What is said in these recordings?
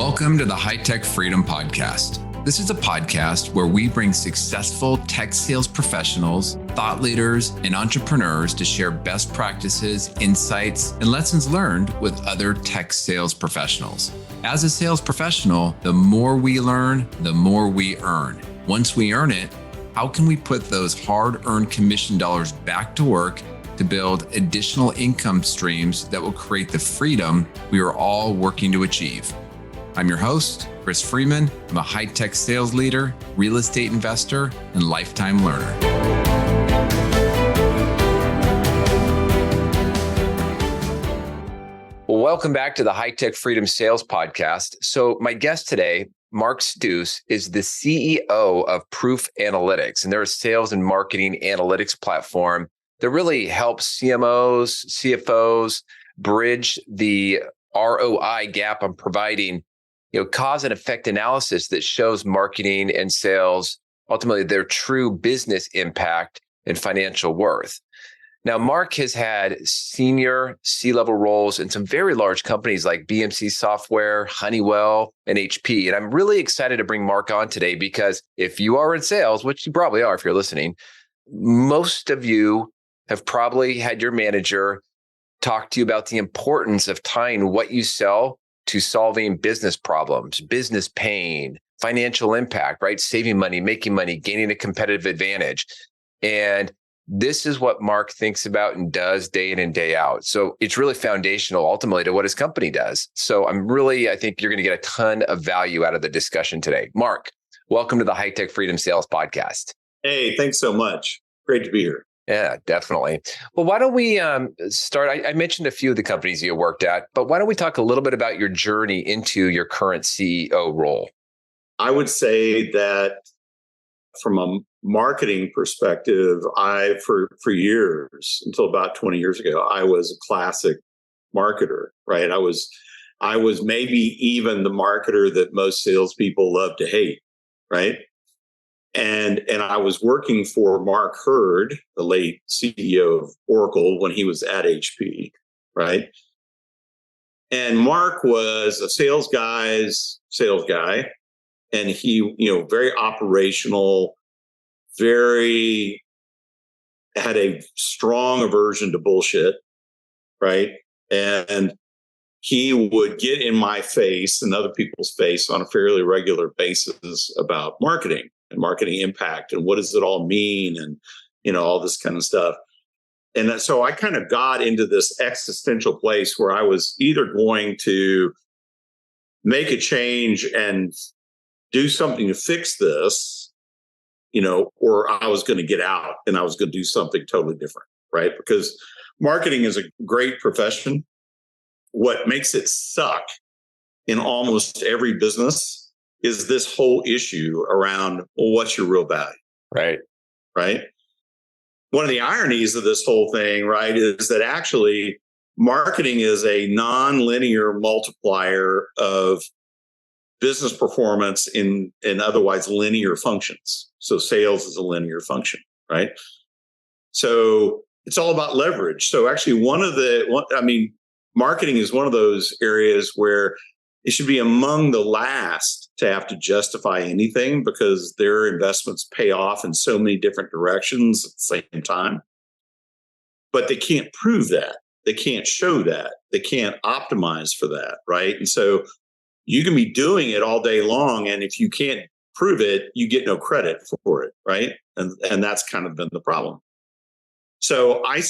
Welcome to the High Tech Freedom Podcast. This is a podcast where we bring successful tech sales professionals, thought leaders, and entrepreneurs to share best practices, insights, and lessons learned with other tech sales professionals. As a sales professional, the more we learn, the more we earn. Once we earn it, how can we put those hard-earned commission dollars back to work to build additional income streams that will create the freedom we are all working to achieve? I'm your host, Chris Freeman. I'm a high-tech sales leader, real estate investor, and lifetime learner. Well, welcome back to the High Tech Freedom Sales Podcast. So my guest today, Mark Stoos, is the CEO of Proof Analytics, and they're a sales and marketing analytics platform that really helps CMOs, CFOs bridge the ROI gap on providing cause and effect analysis that shows marketing and sales, ultimately their true business impact and financial worth. Now, Mark has had senior C-level roles in some very large companies like BMC Software, Honeywell, and HP. And I'm really excited to bring Mark on today because if you are in sales, which you probably are if you're listening, most of you have probably had your manager talk to you about the importance of tying what you sell to solving business problems, business pain, financial impact, right? Saving money, making money, gaining a competitive advantage. And this is what Mark thinks about and does day in and day out. So it's really foundational ultimately to what his company does. So I think you're going to get a ton of value out of the discussion today. Mark, welcome to the High Tech Freedom Sales Podcast. Hey, thanks so much. Great to be here. Yeah, definitely. Well, why don't we start? I mentioned a few of the companies you worked at, but why don't we talk a little bit about your journey into your current CEO role? I would say that from a marketing perspective, for years, until about 20 years ago, I was a classic marketer, right? I was maybe even the marketer that most salespeople love to hate, right? And I was working for Mark Hurd, the late CEO of Oracle, when he was at HP, right? And Mark was a sales guy, and he, very operational, had a strong aversion to bullshit, right? And he would get in my face and other people's face on a fairly regular basis about marketing and marketing impact and what does it all mean and, all this kind of stuff. And so I kind of got into this existential place where I was either going to make a change and do something to fix this, or I was going to get out and I was going to do something totally different, right? Because marketing is a great profession. What makes it suck in almost every business is this whole issue around, well, what's your real value? Right. Right. One of the ironies of this whole thing, right, is that actually marketing is a non-linear multiplier of business performance in otherwise linear functions. So sales is a linear function, right? So it's all about leverage. So actually marketing is one of those areas where it should be among the last to have to justify anything because their investments pay off in so many different directions at the same time. But they can't prove that. They can't show that. They can't optimize for that, right? And so you can be doing it all day long, and if you can't prove it, you get no credit for it, right? And that's kind of been the problem. So I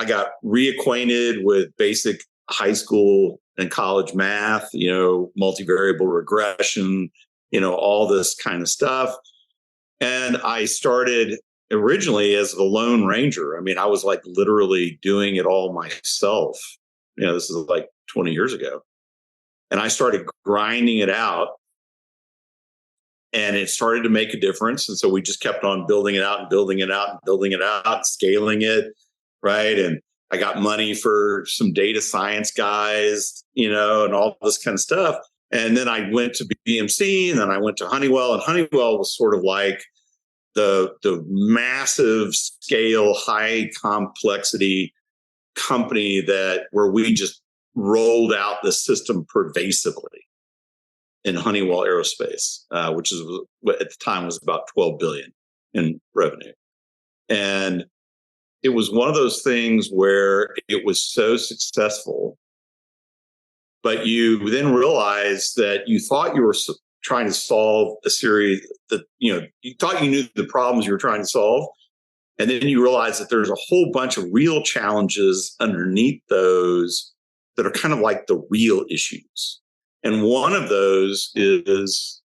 got reacquainted with basic high school and college math, multivariable regression, all this kind of stuff. And I started originally as the Lone Ranger. I mean, I was like literally doing it all myself. This is like 20 years ago. And I started grinding it out and it started to make a difference. And so we just kept on building it out and building it out and building it out, scaling it, right? And I got money for some data science guys, and all this kind of stuff. And then I went to BMC and then I went to Honeywell, and Honeywell was sort of like the massive scale, high complexity company where we just rolled out the system pervasively. in Honeywell Aerospace, which is what at the time was about 12 billion in revenue. And it was one of those things where it was so successful, but you then realize that you thought you were trying to solve a series that, you thought you knew the problems you were trying to solve. And then you realize that there's a whole bunch of real challenges underneath those that are kind of like the real issues. And one of those is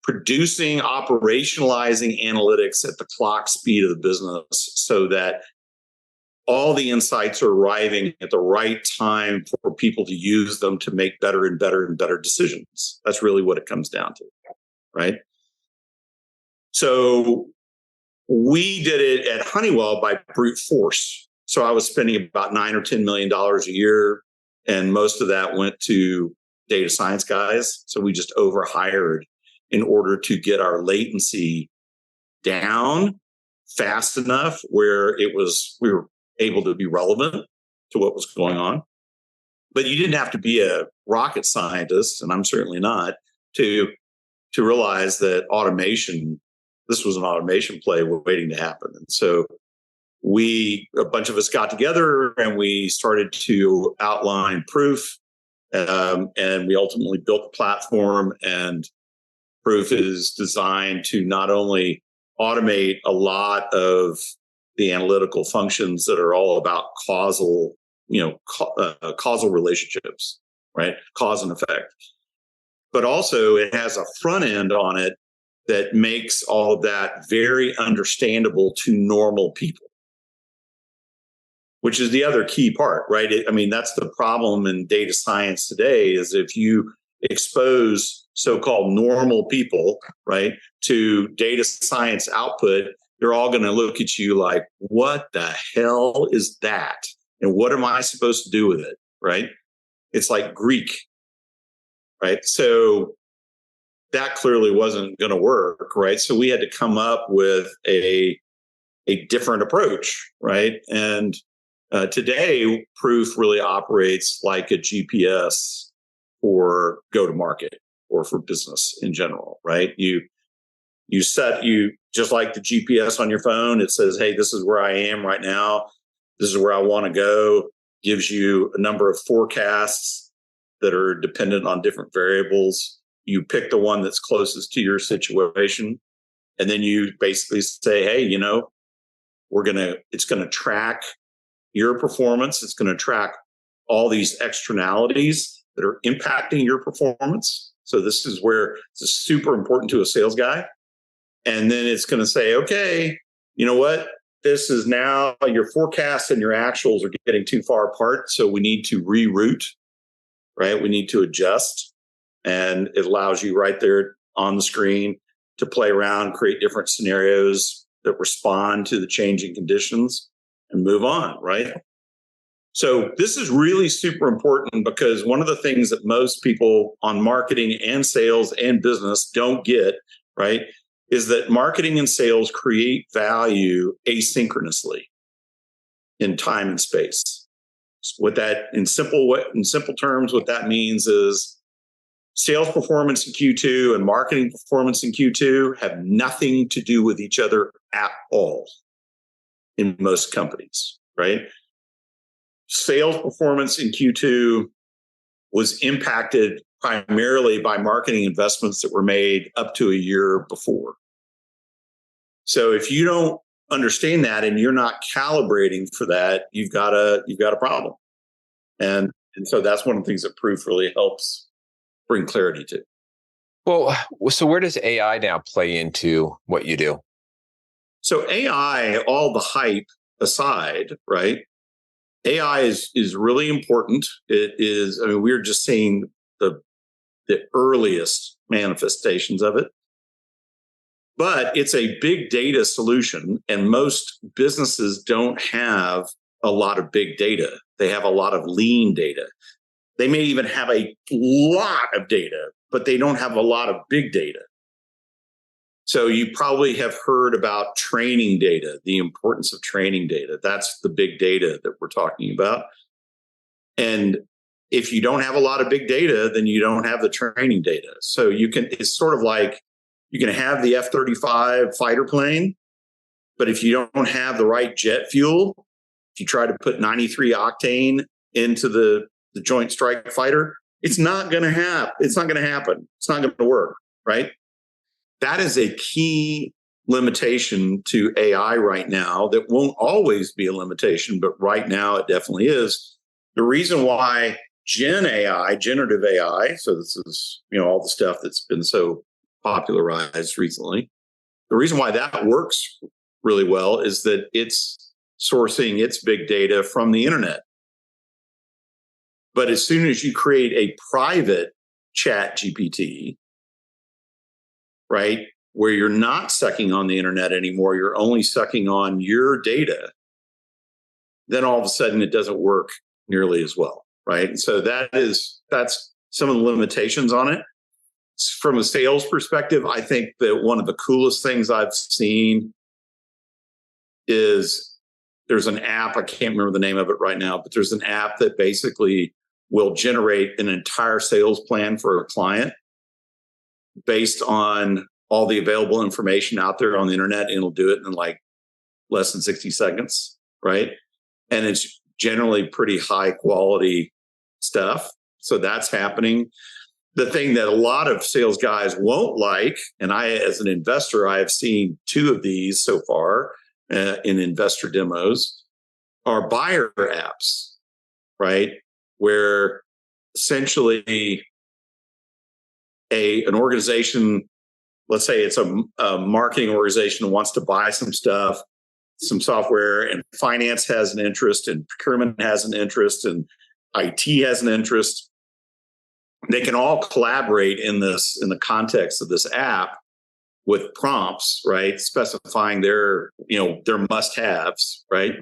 producing, operationalizing analytics at the clock speed of the business so that all the insights are arriving at the right time for people to use them to make better and better and better decisions. That's really what it comes down to, right? So we did it at Honeywell by brute force. So I was spending about $9 or $10 million a year, and most of that went to data science guys. So we just overhired in order to get our latency down fast enough where we were able to be relevant to what was going on. But you didn't have to be a rocket scientist, and I'm certainly not, to realize that this was an automation play waiting to happen. And so a bunch of us got together and we started to outline proof. And we ultimately built the platform, and proof is designed to not only automate a lot of the analytical functions that are all about causal relationships, right? Cause and effect. But also it has a front end on it that makes all of that very understandable to normal people, which is the other key part, right? That's the problem in data science today, is if you expose so-called normal people, right, to data science output, they're all going to look at you like, what the hell is that? And what am I supposed to do with it, right? It's like Greek, right? So that clearly wasn't going to work, right? So we had to come up with a different approach, right? And today, proof really operates like a GPS for go-to-market or for business in general, right? You just like the GPS on your phone, it says, hey, this is where I am right now. This is where I want to go. Gives you a number of forecasts that are dependent on different variables. You pick the one that's closest to your situation. And then you basically say, hey, it's going to track your performance. It's going to track all these externalities that are impacting your performance. So this is where it's super important to a sales guy. And then it's going to say, okay, you know what? This is now your forecasts and your actuals are getting too far apart. So we need to reroute, right? We need to adjust. And it allows you right there on the screen to play around, create different scenarios that respond to the changing conditions and move on, right? So this is really super important, because one of the things that most people on marketing and sales and business don't get, right, is that marketing and sales create value asynchronously in time and space. What that, in simple terms, what that means is sales performance in Q2 and marketing performance in Q2 have nothing to do with each other at all in most companies, right? Sales performance in Q2 was impacted primarily by marketing investments that were made up to a year before. So if you don't understand that and you're not calibrating for that, you've got a problem. And so that's one of the things that proof really helps bring clarity to. Well, so where does AI now play into what you do? So AI, all the hype aside, right? AI is really important. It is, we're just seeing the earliest manifestations of it. But it's a big data solution, and most businesses don't have a lot of big data. They have a lot of lean data. They may even have a lot of data, but they don't have a lot of big data. So you probably have heard about training data, the importance of training data. That's the big data that we're talking about. And if you don't have a lot of big data, then you don't have the training data. So it's sort of like you can have the F-35 fighter plane, but if you don't have the right jet fuel, if you try to put 93 octane into the Joint Strike Fighter, it's not going to happen. It's not going to happen. It's not going to work, right? That is a key limitation to AI right now that won't always be a limitation, but right now it definitely is. The reason why generative AI, so this is, all the stuff that's been so popularized recently. The reason why that works really well is that it's sourcing its big data from the internet. But as soon as you create a private chat GPT, right, where you're not sucking on the internet anymore, you're only sucking on your data, then all of a sudden it doesn't work nearly as well, right? And so that's some of the limitations on it. From a sales perspective, I think that one of the coolest things I've seen is there's an app, I can't remember the name of it right now, but there's an app that basically will generate an entire sales plan for a client based on all the available information out there on the internet, and it'll do it in like less than 60 seconds, right? And it's generally pretty high quality stuff. So that's happening. The thing that a lot of sales guys won't like, and I, as an investor, I have seen 2 of these so far in investor demos, are buyer apps, right? Where essentially an organization, let's say it's a marketing organization who wants to buy some stuff, some software, and finance has an interest, and procurement has an interest, and IT has an interest. They can all collaborate in the context of this app with prompts, right? Specifying their must-haves, right?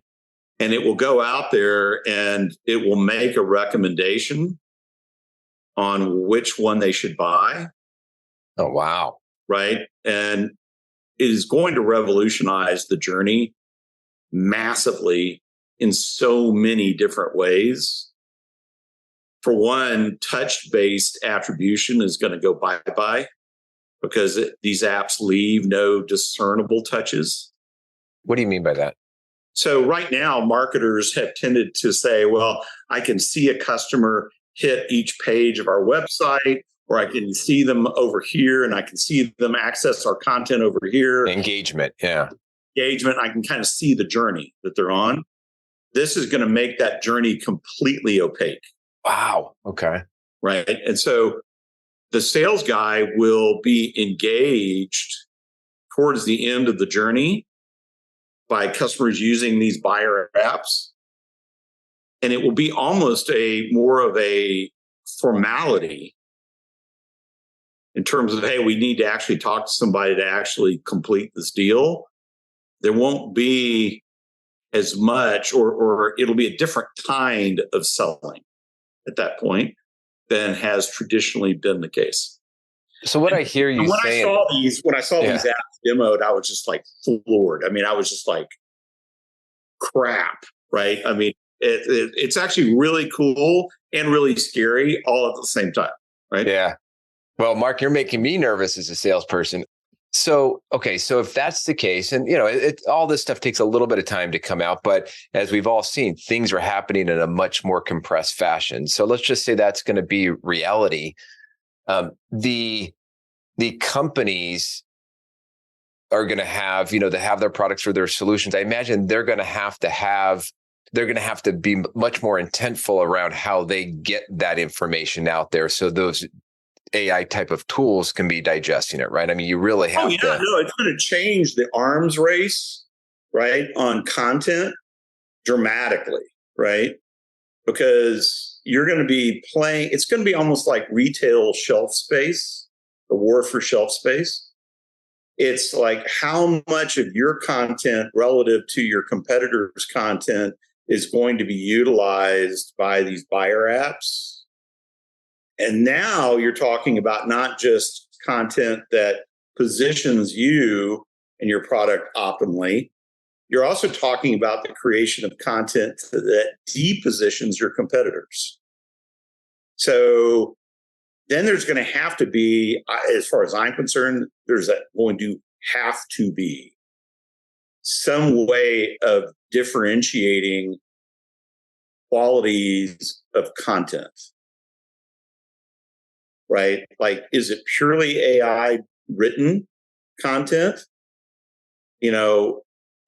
And it will go out there and it will make a recommendation on which one they should buy. Oh, wow. Right. And it is going to revolutionize the journey massively in so many different ways. For one, touch-based attribution is going to go bye-bye because these apps leave no discernible touches. What do you mean by that? So right now, marketers have tended to say, well, I can see a customer hit each page of our website, or I can see them over here and I can see them access our content over here. Engagement. Yeah. Engagement. I can kind of see the journey that they're on. This is going to make that journey completely opaque. Wow. Okay. Right. And so the sales guy will be engaged towards the end of the journey by customers using these buyer apps. And it will be almost more of a formality in terms of, hey, we need to actually talk to somebody to actually complete this deal. There won't be as much, or it'll be a different kind of selling at that point than has traditionally been the case. So what I hear you saying, when I saw these apps demoed, I was just like floored. I mean, I was just like, crap, right? I mean, it's actually really cool and really scary all at the same time, right? Yeah. Well, Mark, you're making me nervous as a salesperson. So, okay, so if that's the case, and all this stuff takes a little bit of time to come out, but as we've all seen, things are happening in a much more compressed fashion. So let's just say that's going to be reality. The companies are going to have, to have their products or their solutions. I imagine they're going to have to be much more intentful around how they get that information out there. So those AI type of tools can be digesting it, right? I mean, you really have to. No, it's going to change the arms race, right, on content dramatically, right? Because you're going to be playing, it's going to be almost like retail shelf space, the war for shelf space. It's like how much of your content relative to your competitors' content is going to be utilized by these buyer apps. And now you're talking about not just content that positions you and your product optimally. You're also talking about the creation of content that depositions your competitors. So then there's going to have to be, as far as I'm concerned, there's going to have to be some way of differentiating qualities of content, right? Like, is it purely AI written content,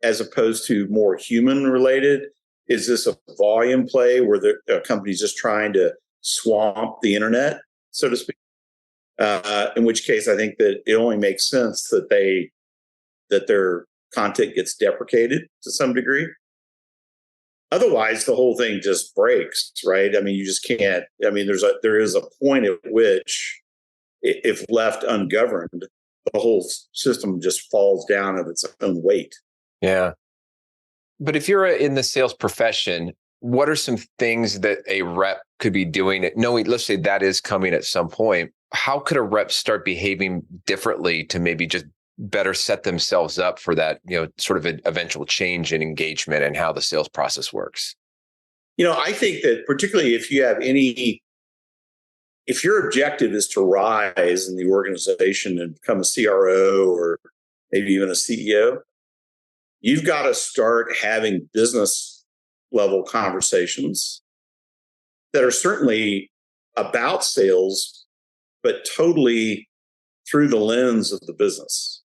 as opposed to more human related? Is this a volume play where the company's just trying to swamp the internet, so to speak? In which case, I think that it only makes sense that their content gets deprecated to some degree. Otherwise, the whole thing just breaks, right? I mean, you just can't. I mean, there is a point at which, if left ungoverned, the whole system just falls down of its own weight. Yeah. But if you're in the sales profession, what are some things that a rep could be doing? Knowing, let's say that is coming at some point, how could a rep start behaving differently to maybe just better set themselves up for that, sort of an eventual change in engagement and how the sales process works? I think that particularly if your objective is to rise in the organization and become a CRO or maybe even a CEO, you've got to start having business level conversations that are certainly about sales, but totally through the lens of the business.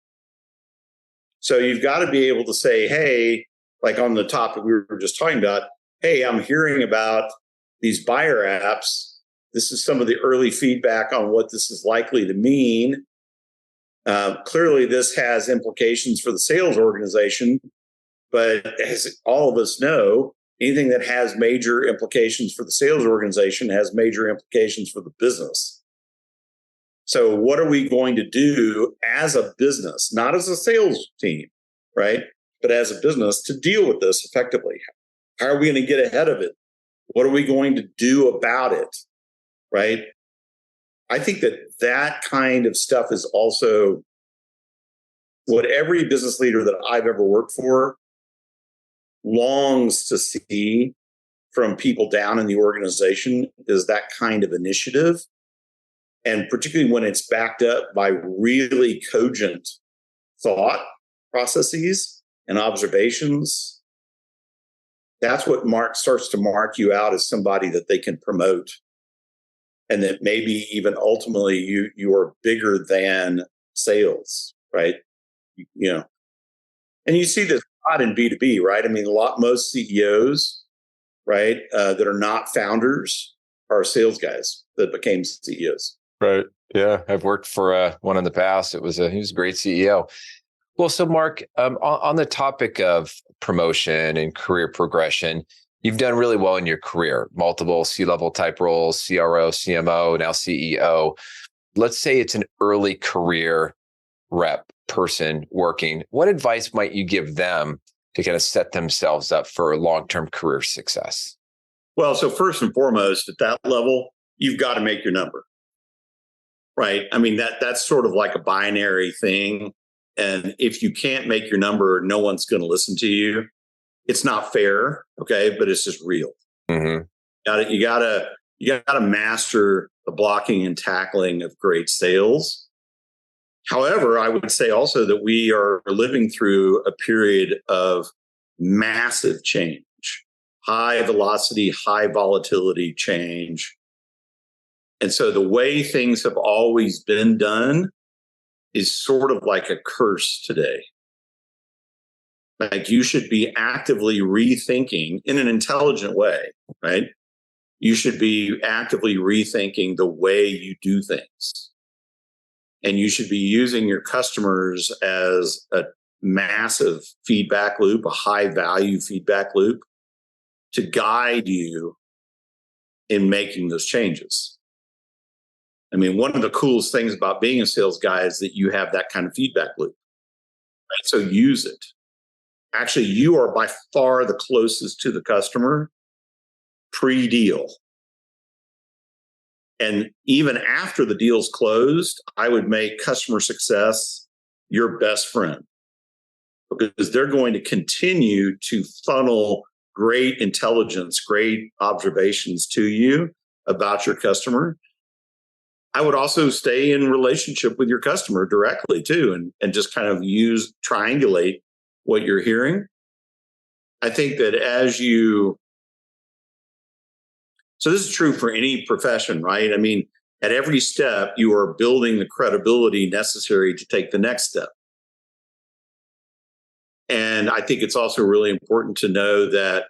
So you've got to be able to say, hey, like on the topic we were just talking about, hey, I'm hearing about these buyer apps. This is some of the early feedback on what this is likely to mean. Clearly, this has implications for the sales organization, but as all of us know, anything that has major implications for the sales organization has major implications for the business. So what are we going to do as a business, not as a sales team, right? But as a business to deal with this effectively? How are we going to get ahead of it? What are we going to do about it, right? I think that kind of stuff is also what every business leader that I've ever worked for longs to see from people down in the organization, is that kind of initiative. And particularly when it's backed up by really cogent thought processes and observations, that's what starts to mark you out as somebody that they can promote. And that maybe even ultimately you are bigger than sales, right? And you see this a lot in B2B, right? I mean, most CEOs, right, that are not founders are sales guys that became CEOs. Right. Yeah. I've worked for one in the past. He was a great CEO. Well, so Mark, on the topic of promotion and career progression, you've done really well in your career, multiple C-level type roles, CRO, CMO, now CEO. Let's say it's an early career rep person working. What advice might you give them to kind of set themselves up for long-term career success? Well, so first and foremost, at that level, you've got to make your number. Right. I mean, that's sort of like a binary thing. And if you can't make your number, no one's going to listen to you. It's not fair. Okay. But it's just real. Mm-hmm. You gotta master the blocking and tackling of great sales. However, I would say also that we are living through a period of massive change, high velocity, high volatility change. And so the way things have always been done is sort of like a curse today. Like, you should be actively rethinking in an intelligent way, right? You should be actively rethinking the way you do things. And you should be using your customers as a massive feedback loop, a high value feedback loop to guide you in making those changes. I mean, one of the coolest things about being a sales guy is that you have that kind of feedback loop, right? So use it. Actually, you are by far the closest to the customer pre-deal. And even after the deal's closed, I would make customer success your best friend, because they're going to continue to funnel great intelligence, great observations to you about your customer. I would also stay in relationship with your customer directly too, and just kind of triangulate what you're hearing. I think that so this is true for any profession, right? I mean, at every step, you are building the credibility necessary to take the next step. And I think it's also really important to know that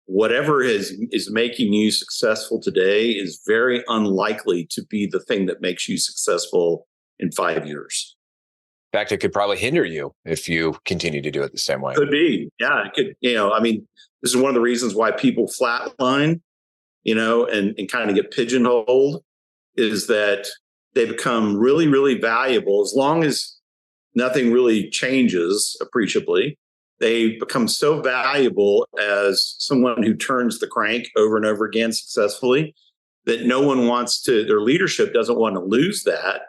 whatever is making you successful today is very unlikely to be the thing that makes you successful in 5 years. In fact, it could probably hinder you if you continue to do it the same way. Could be. Yeah, it could. This is one of the reasons why people flatline, and kind of get pigeonholed, is that they become really, really valuable. As long as nothing really changes appreciably, they become so valuable as someone who turns the crank over and over again successfully that their leadership doesn't want to lose that.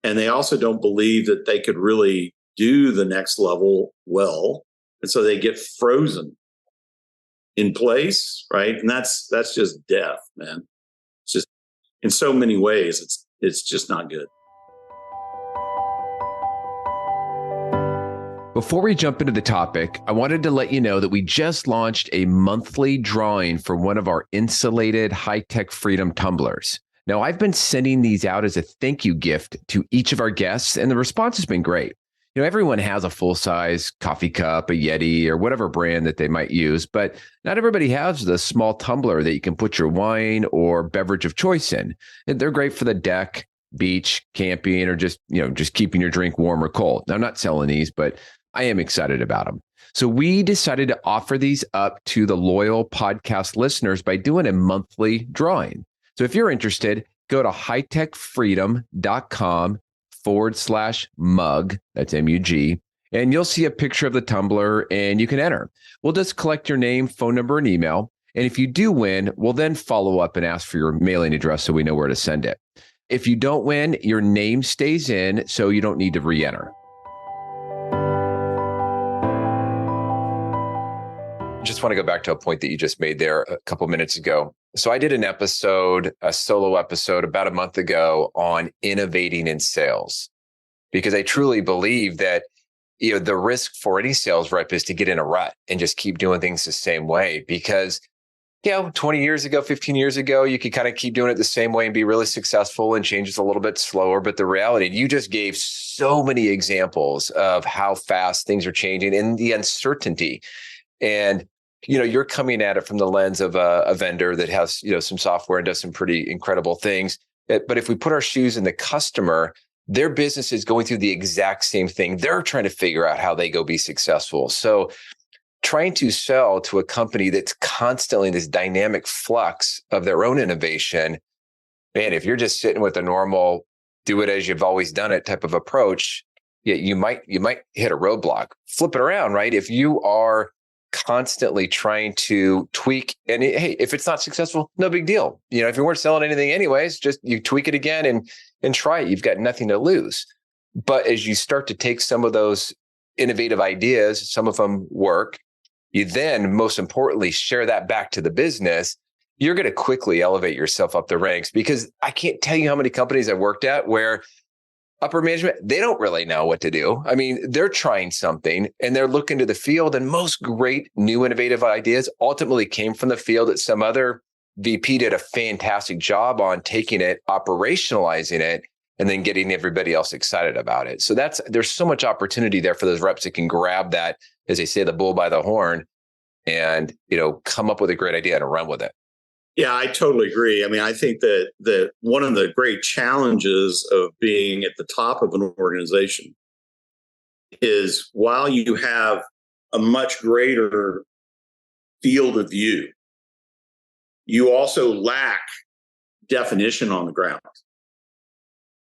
And they also don't believe that they could really do the next level well. And so they get frozen in place, right? And that's just death, man. It's just, in so many ways, it's just not good. Before we jump into the topic, I wanted to let you know that we just launched a monthly drawing for one of our insulated high-tech Freedom tumblers. Now, I've been sending these out as a thank you gift to each of our guests, and the response has been great. Everyone has a full-size coffee cup, a Yeti, or whatever brand that they might use, but not everybody has the small tumbler that you can put your wine or beverage of choice in. And they're great for the deck, beach, camping, or just keeping your drink warm or cold. Now, I'm not selling these, but I am excited about them. So we decided to offer these up to the loyal podcast listeners by doing a monthly drawing. So if you're interested, go to hightechfreedom.com/mug, that's MUG, and you'll see a picture of the tumbler and you can enter. We'll just collect your name, phone number, and email. And if you do win, we'll then follow up and ask for your mailing address so we know where to send it. If you don't win, your name stays in, so you don't need to re-enter. Just want to go back to a point that you just made there a couple minutes ago. So I did a solo episode about a month ago on innovating in sales, because I truly believe that the risk for any sales rep is to get in a rut and just keep doing things the same way. Because 20 years ago, 15 years ago, you could kind of keep doing it the same way and be really successful, and change is a little bit slower. But the reality, you just gave so many examples of how fast things are changing and the uncertainty. And you're coming at it from the lens of a vendor that has, some software and does some pretty incredible things. But if we put our shoes in the customer, their business is going through the exact same thing. They're trying to figure out how they go be successful. So trying to sell to a company that's constantly in this dynamic flux of their own innovation, man, if you're just sitting with a normal, do it as you've always done it type of approach, you might hit a roadblock. Flip it around, right? If you are constantly trying to tweak, and hey, if it's not successful, no big deal. If you weren't selling anything anyways, just you tweak it again and try it. You've got nothing to lose. But as you start to take some of those innovative ideas, some of them work, you then, most importantly, share that back to the business. You're going to quickly elevate yourself up the ranks, because I can't tell you how many companies I've worked at where upper management, they don't really know what to do. I mean, they're trying something and they're looking to the field, and most great new innovative ideas ultimately came from the field that some other VP did a fantastic job on taking it, operationalizing it, and then getting everybody else excited about it. So there's so much opportunity there for those reps that can grab that, as they say, the bull by the horn, and come up with a great idea and run with it. Yeah, I totally agree. I mean, I think that one of the great challenges of being at the top of an organization is, while you have a much greater field of view, you also lack definition on the ground.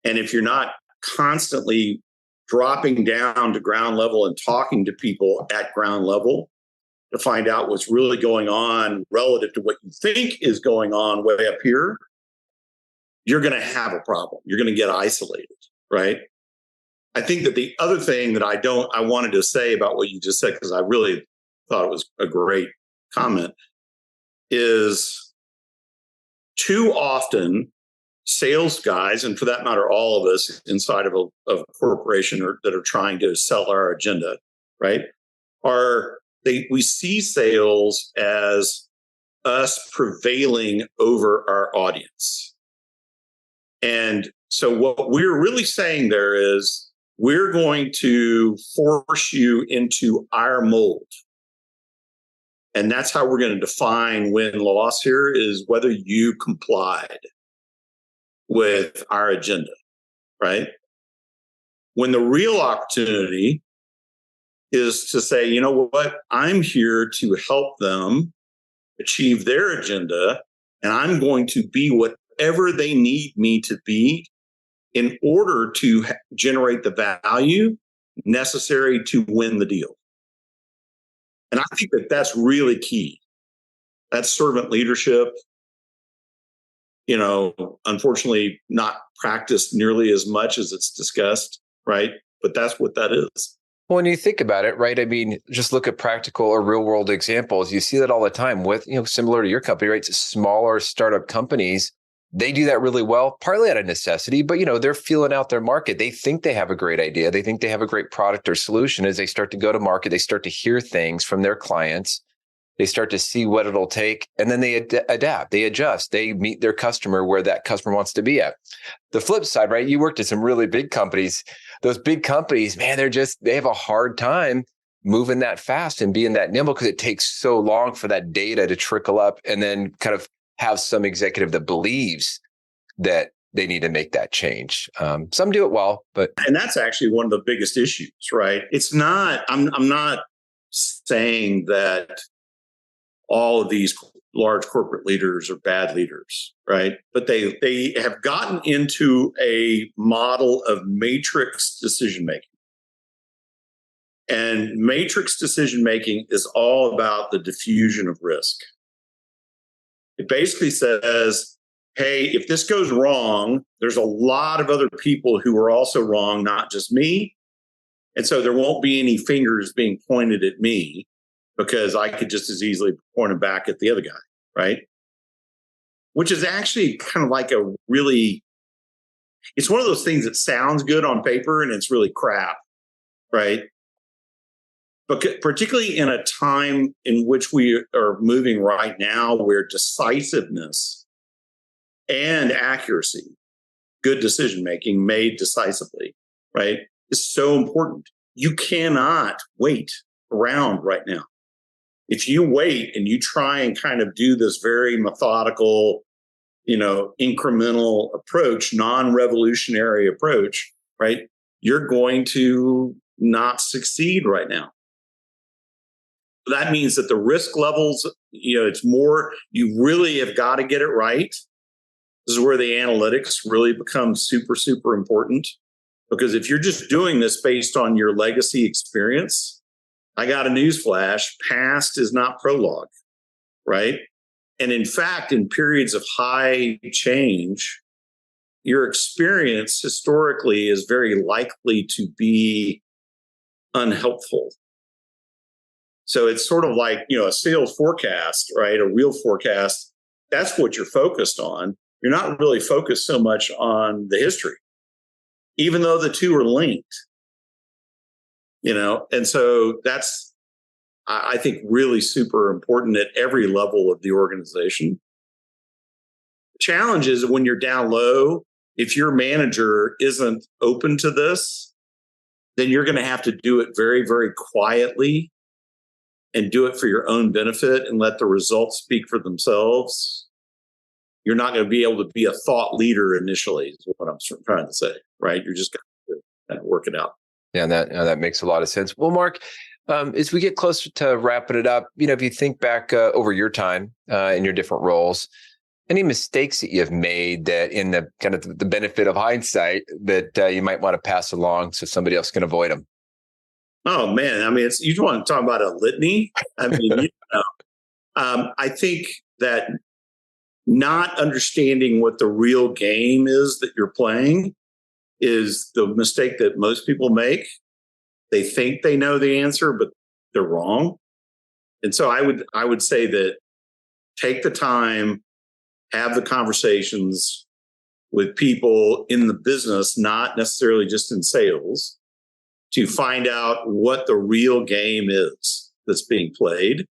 And if you're not constantly dropping down to ground level and talking to people at ground level to find out what's really going on relative to what you think is going on way up here, you're going to have a problem. You're going to get isolated, right? I think that the other thing that I wanted to say about what you just said, because I really thought it was a great comment, is too often, sales guys, and for that matter, all of us inside of a corporation that are trying to sell our agenda, right? We see sales as us prevailing over our audience. And so what we're really saying there is we're going to force you into our mold. And that's how we're going to define win-loss here, is whether you complied with our agenda, right? When the real opportunity is to say, you know what, I'm here to help them achieve their agenda, and I'm going to be whatever they need me to be in order to generate the value necessary to win the deal. And I think that that's really key. That's servant leadership, unfortunately not practiced nearly as much as it's discussed, right? But that's what that is. Well, when you think about it, right? I mean, just look at practical or real world examples. You see that all the time with, similar to your company, right? Smaller startup companies, they do that really well, partly out of necessity, but, they're feeling out their market. They think they have a great idea. They think they have a great product or solution. As they start to go to market, they start to hear things from their clients. They start to see what it'll take, and then they adapt, they adjust, they meet their customer where that customer wants to be at. The flip side, right? You worked at some really big companies. Those big companies, man, they have a hard time moving that fast and being that nimble because it takes so long for that data to trickle up and then kind of have some executive that believes that they need to make that change. Some do it well, and that's actually one of the biggest issues, right? It's not, I'm not saying that all of these large corporate leaders are bad leaders, right? But they have gotten into a model of matrix decision-making. And matrix decision-making is all about the diffusion of risk. It basically says, hey, if this goes wrong, there's a lot of other people who are also wrong, not just me. And so there won't be any fingers being pointed at me, because I could just as easily point them back at the other guy, right? Which is actually kind of like it's one of those things that sounds good on paper and it's really crap, right? But particularly in a time in which we are moving right now, where decisiveness and accuracy, good decision-making made decisively, right, is so important. You cannot wait around right now. If you wait and you try and kind of do this very methodical, incremental approach, non-revolutionary approach, right, you're going to not succeed right now. That means that the risk levels, it's more, you really have got to get it right. This is where the analytics really become super, super important. Because if you're just doing this based on your legacy experience, I got a newsflash: past is not prologue, right? And in fact, in periods of high change, your experience historically is very likely to be unhelpful. So it's sort of like, a sales forecast, right? A real forecast, that's what you're focused on. You're not really focused so much on the history, even though the two are linked. And so that's, I think, really super important at every level of the organization. The challenge is when you're down low, if your manager isn't open to this, then you're going to have to do it very, very quietly and do it for your own benefit and let the results speak for themselves. You're not going to be able to be a thought leader initially, is what I'm trying to say, right? You're just going to kind of work it out. Yeah, that makes a lot of sense. Well, Mark, as we get closer to wrapping it up, if you think back over your time in your different roles, any mistakes that you've made that, in the kind of the benefit of hindsight, that you might want to pass along so somebody else can avoid them? Oh man, I mean, you want to talk about a litany? I mean, I think that not understanding what the real game is that you're playing is the mistake that most people make. They think they know the answer, but they're wrong. And so I would say that take the time have the conversations with people in the business, not necessarily just in sales, to find out what the real game is that's being played.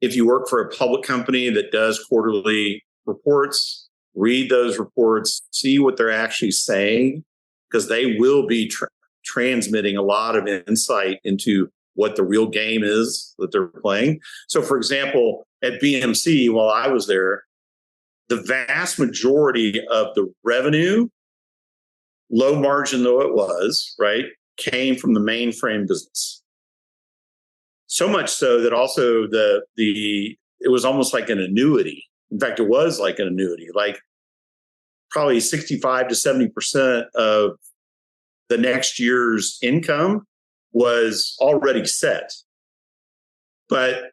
If you work for a public company that does quarterly reports, read those reports, see what they're actually saying, because they will be transmitting a lot of insight into what the real game is that they're playing. So, for example, at BMC, while I was there, the vast majority of the revenue, low margin though it was, right, came from the mainframe business. So much so that also it was almost like an annuity. In fact, it was like an annuity, like probably 65 to 70% of the next year's income was already set. But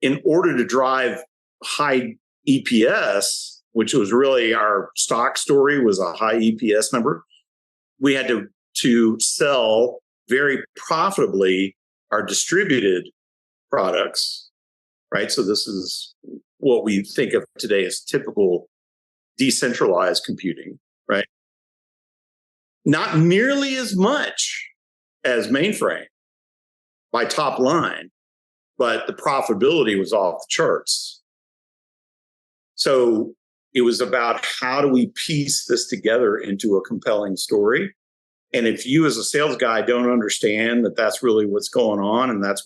in order to drive high EPS, which was really our stock story, was a high EPS number, we had to sell very profitably our distributed products, right? So this is what we think of today as typical decentralized computing, right? Not nearly as much as mainframe by top line, but the profitability was off the charts. So it was about, how do we piece this together into a compelling story? And if you as a sales guy don't understand that that's really what's going on, and that's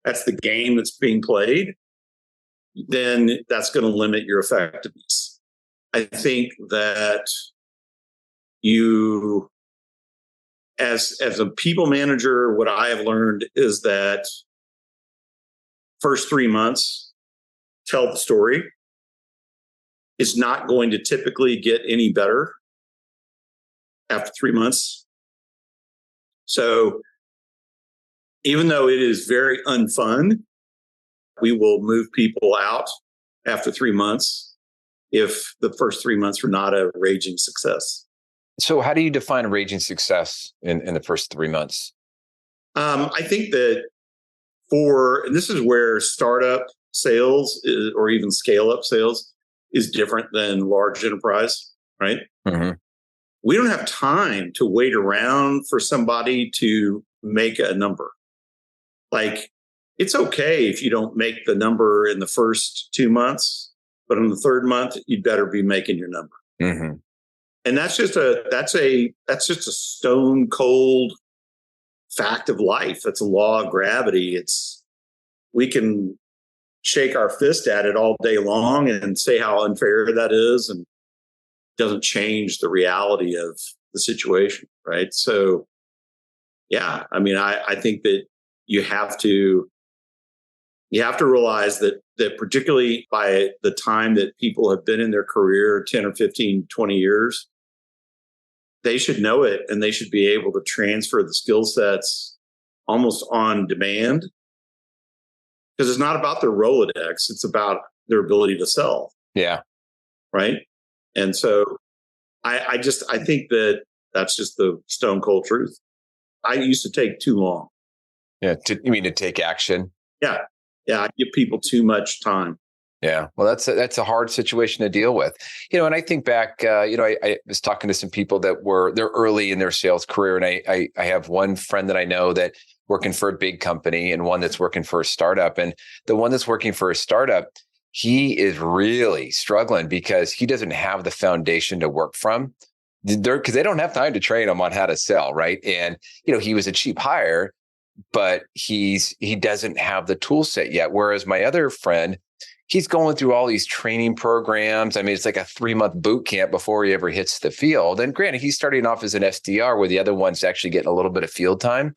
that's the game that's being played, then that's going to limit your effectiveness. I think that you, as a people manager, what I have learned is that first 3 months, tell the story. It's not going to typically get any better after 3 months. So even though it is very unfun, we will move people out after 3 months if the first 3 months were not a raging success. So how do you define a raging success in the first 3 months? I think that and this is where startup sales or even scale up sales is different than large enterprise, right? Mm-hmm. We don't have time to wait around for somebody to make a number. Like, it's okay if you don't make the number in the first 2 months, but in the third month, you'd better be making your number. Mm-hmm. And that's just a stone cold fact of life. That's a law of gravity. We can shake our fist at it all day long and say how unfair that is, and it doesn't change the reality of the situation, right? So, yeah, I mean, I think that you have to realize that particularly by the time that people have been in their career 10 or 15, 20 years, they should know it, and they should be able to transfer the skill sets almost on demand, because it's not about their Rolodex. It's about their ability to sell. Yeah. Right. And so I think that that's just the stone cold truth. I used to take too long. Yeah. You mean to take action? Yeah. Yeah. I give people too much time. Yeah. Well, that's a hard situation to deal with. And I think back, I was talking to some people that they're early in their sales career. And I have one friend that I know that working for a big company and one that's working for a startup. And the one that's working for a startup, he is really struggling because he doesn't have the foundation to work from, because they don't have time to train him on how to sell. Right. And, he was a cheap hire, but he doesn't have the tool set yet. Whereas my other friend, he's going through all these training programs. I mean, it's like a 3-month boot camp before he ever hits the field. And granted, he's starting off as an SDR, where the other one's actually getting a little bit of field time.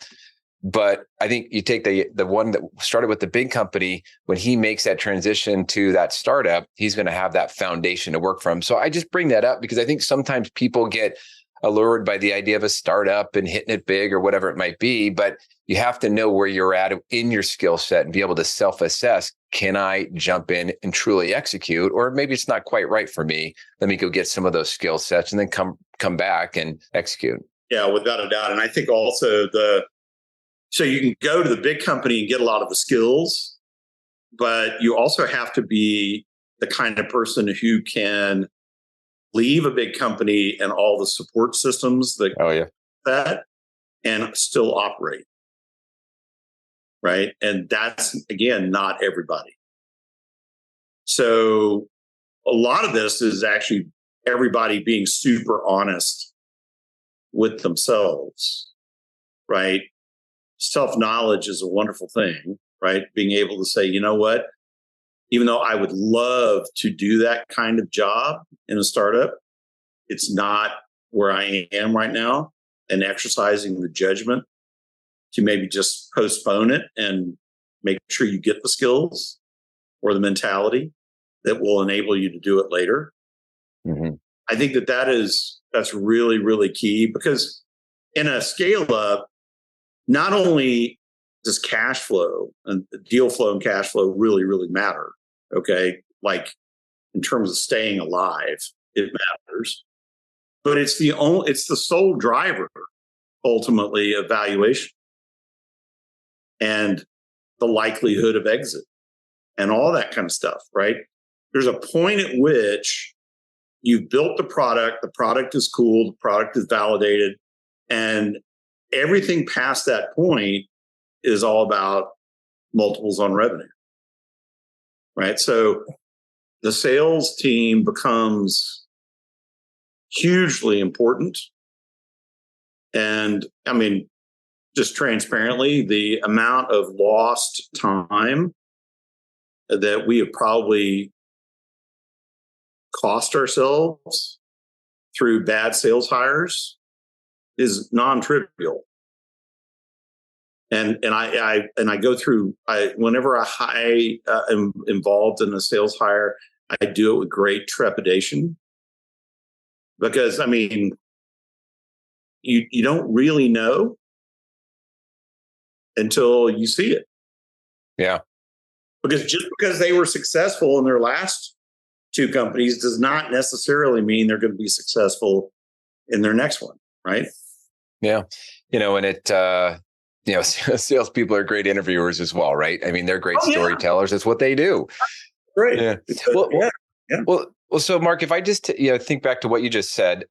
But I think you take the one that started with the big company, when he makes that transition to that startup, he's going to have that foundation to work from. So I just bring that up because I think sometimes people get allured by the idea of a startup and hitting it big or whatever it might be. But you have to know where you're at in your skill set and be able to self-assess. Can I jump in and truly execute? Or maybe it's not quite right for me. Let me go get some of those skill sets and then come back and execute. Yeah, without a doubt. And I think also so you can go to the big company and get a lot of the skills, but you also have to be the kind of person who can leave a big company and all the support systems that and still operate. Right. And that's, again, not everybody. So a lot of this is actually everybody being super honest with themselves. Right. Self-knowledge is a wonderful thing. Right. Being able to say, you know what, even though I would love to do that kind of job in a startup, it's not where I am right now, and exercising the judgment to maybe just postpone it and make sure you get the skills or the mentality that will enable you to do it later. Mm-hmm. I think that's really, really key, because in a scale up, not only does cash flow and deal flow and cash flow really, really matter. Okay. Like in terms of staying alive, it matters, but it's the sole driver ultimately of valuation and the likelihood of exit and all that kind of stuff, right? There's a point at which you've built the product is cool, the product is validated, and everything past that point is all about multiples on revenue, right? So the sales team becomes hugely important. And I mean, just transparently, the amount of lost time that we have probably cost ourselves through bad sales hires is non-trivial. And I go through, whenever I am involved in a sales hire, I do it with great trepidation, because I mean, you don't really know until you see it. Yeah. Because just because they were successful in their last two companies does not necessarily mean they're going to be successful in their next one, right? Yeah. And salespeople are great interviewers as well, right? I mean, they're great storytellers. It's what they do. Great. Yeah. Well, so Mark, if I just think back to what you just said,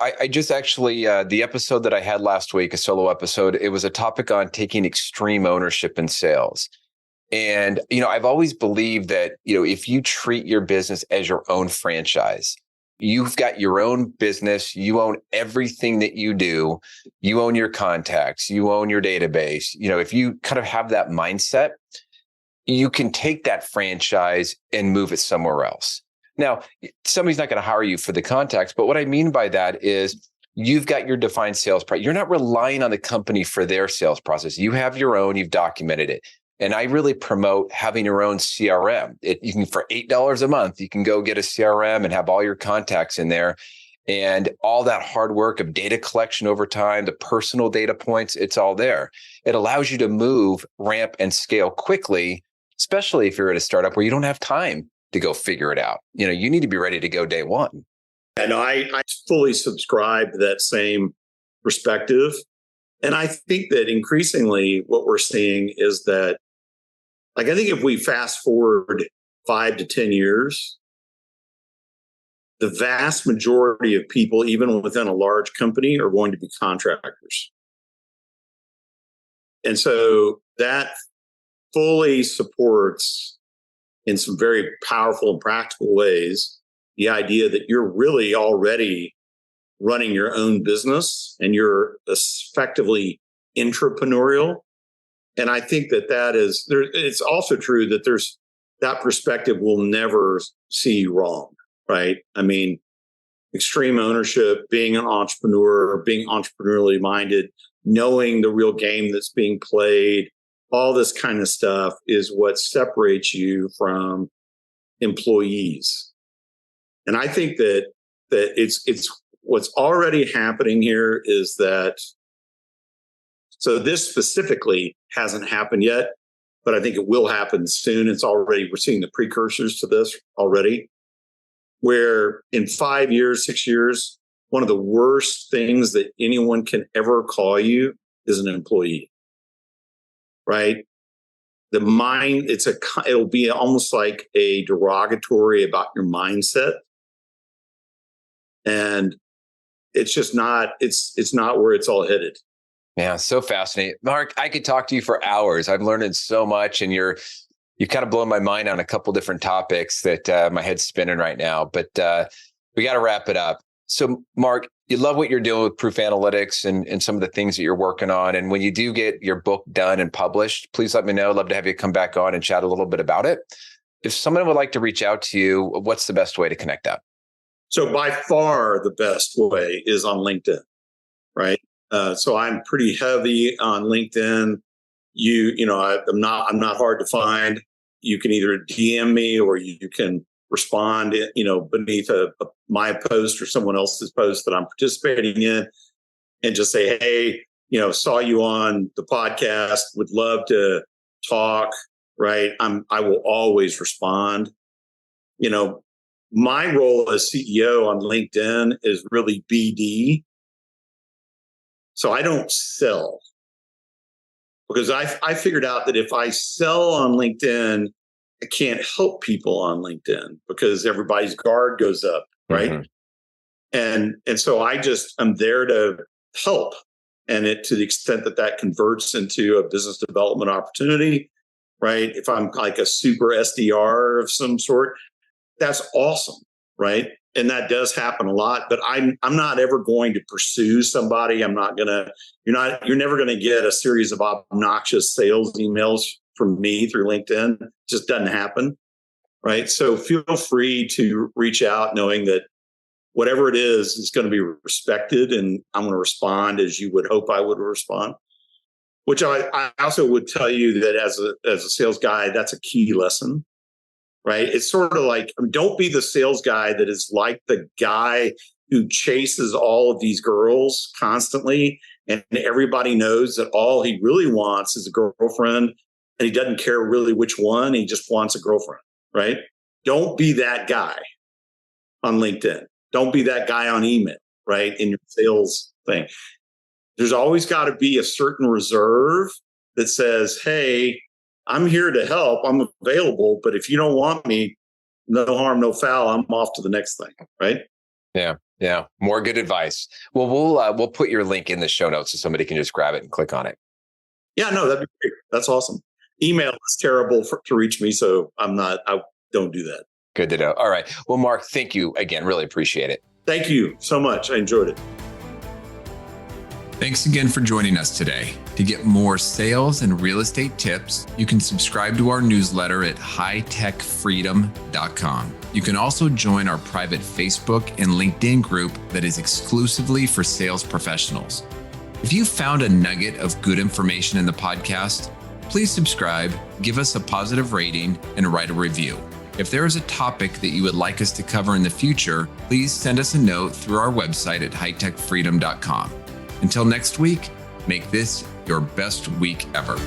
I just actually the episode that I had last week, a solo episode, it was a topic on taking extreme ownership in sales. And I've always believed that if you treat your business as your own franchise, you've got your own business, you own everything that you do, you own your contacts, you own your database. If you kind of have that mindset, you can take that franchise and move it somewhere else. Now, somebody's not going to hire you for the contacts, but what I mean by that is you've got your defined sales process. You're not relying on the company for their sales process. You have your own, you've documented it. And I really promote having your own CRM. You can, for $8 a month, you can go get a CRM and have all your contacts in there. And all that hard work of data collection over time, the personal data points, it's all there. It allows you to move, ramp, and scale quickly, especially if you're at a startup where you don't have time to go figure it out. You need to be ready to go day one. And I fully subscribe to that same perspective. And I think that increasingly what we're seeing is that, I think if we fast forward 5 to 10 years, the vast majority of people, even within a large company, are going to be contractors. And so that fully supports, in some very powerful and practical ways, the idea that you're really already running your own business and you're effectively entrepreneurial. And I think that is there. It's also true that that perspective will never see you wrong, right? I mean, extreme ownership, being an entrepreneur, being entrepreneurially minded, knowing the real game that's being played, all this kind of stuff is what separates you from employees. And I think that it's what's already happening here is that. So this specifically hasn't happened yet, but I think it will happen soon. We're seeing the precursors to this already, where in 5 years, 6 years, one of the worst things that anyone can ever call you is an employee, right? the mind, it'll be almost like a derogatory about your mindset. And it's just not, it's not where it's all headed. Yeah, so fascinating. Mark, I could talk to you for hours. I've learned so much, and you kind of blown my mind on a couple different topics that my head's spinning right now, but we got to wrap it up. So Mark, you love what you're doing with Proof Analytics and some of the things that you're working on. And when you do get your book done and published, please let me know. I'd love to have you come back on and chat a little bit about it. If someone would like to reach out to you, what's the best way to connect up? So by far the best way is on LinkedIn, right? So I'm pretty heavy on LinkedIn. I'm not hard to find. You can either DM me or you can respond, beneath my post or someone else's post that I'm participating in, and just say, hey, saw you on the podcast, would love to talk, right? I will always respond. My role as CEO on LinkedIn is really BD. So I don't sell, because I figured out that if I sell on LinkedIn, I can't help people on LinkedIn because everybody's guard goes up, right? Mm-hmm. And so I'm there to help, and to the extent that converts into a business development opportunity, right? If I'm like a super SDR of some sort, that's awesome, right? And that does happen a lot, but I'm not ever going to pursue somebody. You're never going to get a series of obnoxious sales emails from me through LinkedIn. It just doesn't happen, right? So feel free to reach out knowing that whatever it is going to be respected, and I'm going to respond as you would hope I would respond. Which I also would tell you that as a sales guy, that's a key lesson. Right. It's sort of like, don't be the sales guy that is like the guy who chases all of these girls constantly. And everybody knows that all he really wants is a girlfriend, and he doesn't care really which one. He just wants a girlfriend. Right. Don't be that guy on LinkedIn. Don't be that guy on email. Right. In your sales thing. There's always got to be a certain reserve that says, hey, I'm here to help. I'm available. But if you don't want me, no harm, no foul. I'm off to the next thing. Right. Yeah. Yeah. More good advice. Well, we'll put your link in the show notes so somebody can just grab it and click on it. Yeah, no, that'd be great. That's awesome. Email is terrible to reach me. So I don't do that. Good to know. All right. Well, Mark, thank you again. Really appreciate it. Thank you so much. I enjoyed it. Thanks again for joining us today. To get more sales and real estate tips, you can subscribe to our newsletter at hightechfreedom.com. You can also join our private Facebook and LinkedIn group that is exclusively for sales professionals. If you found a nugget of good information in the podcast, please subscribe, give us a positive rating, and write a review. If there is a topic that you would like us to cover in the future, please send us a note through our website at hightechfreedom.com. Until next week, make this your best week ever.